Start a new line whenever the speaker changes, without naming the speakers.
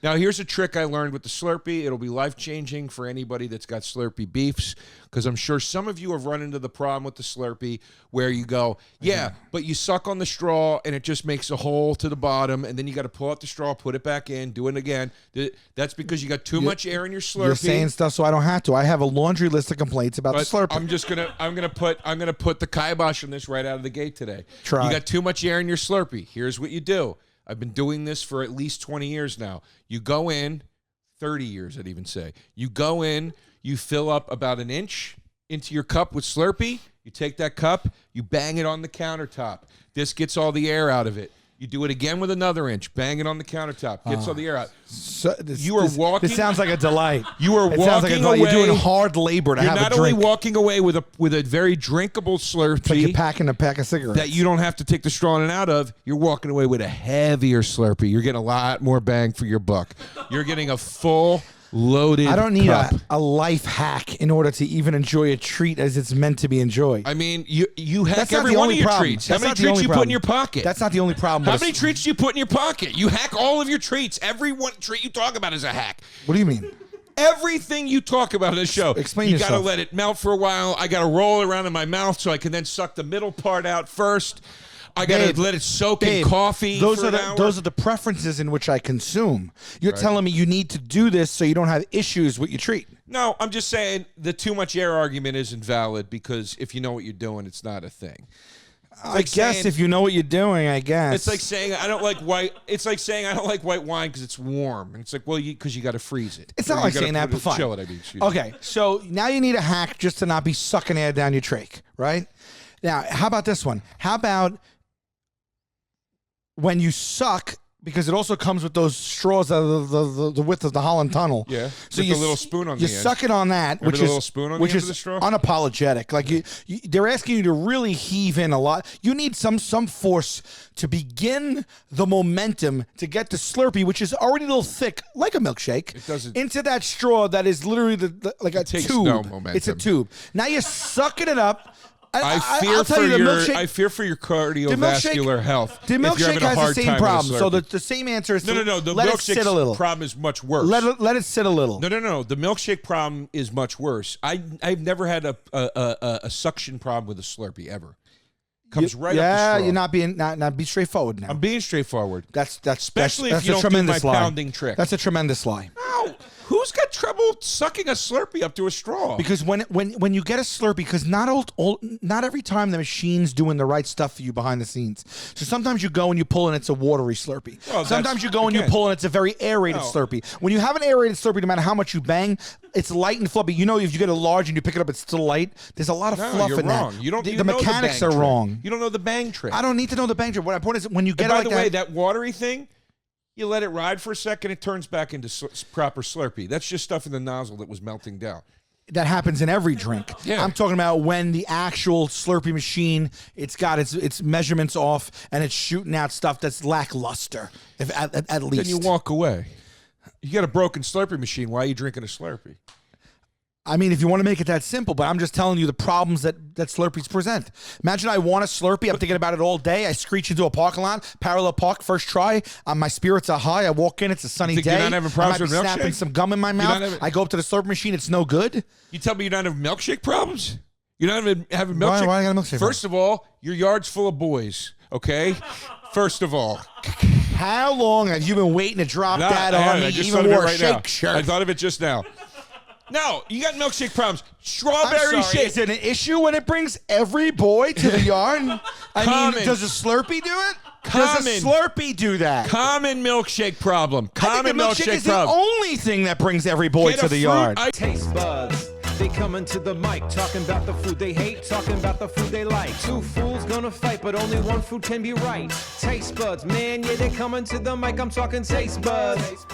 Now, here's a trick I learned with the Slurpee. It'll be life-changing for anybody that's got Slurpee beefs, because I'm sure some of you have run into the problem with the Slurpee where you go, but you suck on the straw, and it just makes a hole to the bottom, and then you got to pull out the straw, put it back in, do it again. That's because you got too much air in your Slurpee.
You're saying stuff so I don't have to. I have a laundry list of complaints about the Slurpee.
I'm gonna put the kibosh on this right out of the gate today.
Try.
You got too much air in your Slurpee. Here's what you do. I've been doing this for at least 20 years now. You go in, 30 years I'd even say. You go in, you fill up about an inch into your cup with Slurpee. You take that cup, you bang it on the countertop. This gets all the air out of it. You do it again with another inch. Bang it on the countertop. Gets all the air out. Walking.
This sounds like a delight.
You are walking away.
You're doing hard labor to have a drink.
You're not only walking away with a very drinkable Slurpee.
It's like you're packing a pack of cigarettes.
That you don't have to take the straw in and out of. You're walking away with a heavier Slurpee. You're getting a lot more bang for your buck. You're getting a full loaded
I don't need
cup.
a life hack in order to even enjoy a treat as it's meant to be enjoyed.
I mean, you hack every one of your treats. How many treats you put in your pocket?
That's not the only problem.
How many treats do you put in your pocket? You hack all of your treats. Every one treat you talk about is a hack.
What do you mean?
Everything you talk about in this show.
Explain
you
yourself.
You got to let it melt for a while. I got to roll it around in my mouth so I can then suck the middle part out first. I got to let it soak in coffee for an hour.
Those are the preferences in which I consume. You're telling me you need to do this so you don't have issues with your treat.
No, I'm just saying the too much air argument isn't valid, because if you know what you're doing, it's not a thing.
I guess if you know what you're doing, I guess.
It's like saying I don't like white. It's like saying I don't like white wine because it's warm. And it's like, well, because you got to freeze it.
It's not like saying that, but fine.
Chill it, I mean,
okay, so now you need a hack just to not be sucking air down your trach, right? Now, how about this one? How about when you suck, because it also comes with those straws that are the width of the Holland Tunnel.
Yeah.
So
with the little spoon on the end.
You suck it on that,
Remember the little spoon on the end of the straw?
Unapologetic. Like they're asking you to really heave in a lot. You need some force to begin the momentum to get the Slurpee, which is already a little thick, like a milkshake,
it doesn't,
into that straw that is literally like a tube.
No momentum.
It's a tube. Now you're sucking it up.
I fear for your cardiovascular health.
The milkshake has the same problem. So the same answer is
no. The
let it sit a little.
Problem is much worse.
Let it sit a little.
No. The milkshake problem is much worse. I've never had a suction problem with a Slurpee ever. Comes right up the straw.
You're not being not be straightforward now.
I'm being straightforward.
That's
especially
that's
if you
a
don't do my
tremendous lie.
pounding trick.
That's a tremendous lie.
No. Who's got trouble sucking a Slurpee up to a straw?
Because when you get a Slurpee, because not every time the machine's doing the right stuff for you behind the scenes. So sometimes you go and you pull and it's a watery Slurpee. Well, sometimes you go and you pull and it's a very aerated Slurpee. When you have an aerated Slurpee, no matter how much you bang, it's light and fluffy. You know, if you get a large and you pick it up, it's still light. There's a lot of fluff in
wrong.
that.
You don't.
The mechanics are wrong.
You don't know the bang trick.
I don't need to know the bang trick. What my point is, when you get
by
it like
the way, that watery thing. You let it ride for a second, it turns back into proper Slurpee. That's just stuff in the nozzle that was melting down.
That happens in every drink.
Yeah.
I'm talking about when the actual Slurpee machine, it's got its measurements off and it's shooting out stuff that's lackluster, at least.
Then you walk away. You got a broken Slurpee machine. Why are you drinking a Slurpee?
I mean, if you want to make it that simple, but I'm just telling you the problems that Slurpees present. Imagine I want a Slurpee. I'm thinking about it all day. I screech into a parking lot, parallel park, first try. My spirits are high. I walk in. It's a sunny day.
You're not having problems with milkshake?
Snapping some gum in my mouth. I go up to the Slurpee machine. It's no good.
You tell me you're not having milkshake problems? You're not having milkshake?
Why I got a milkshake?
First of all, your yard's full of boys, okay? First of all.
How long have you been waiting to drop that on me?
I just
even wore a shake shirt.
I thought of it just now. No, you got milkshake problems. Strawberry shake.
Is it an issue when it brings every boy to the yard? I mean, does a Slurpee do it? Does a Slurpee do that?
Common milkshake problem.
Common milkshake is the only thing that brings every boy to the yard.
Taste buds. They coming to the mic, talking about the food they hate, talking about the food they like. Two fools gonna fight, but only one food can be right. Taste buds, man, yeah, they coming to the mic. I'm talking taste buds.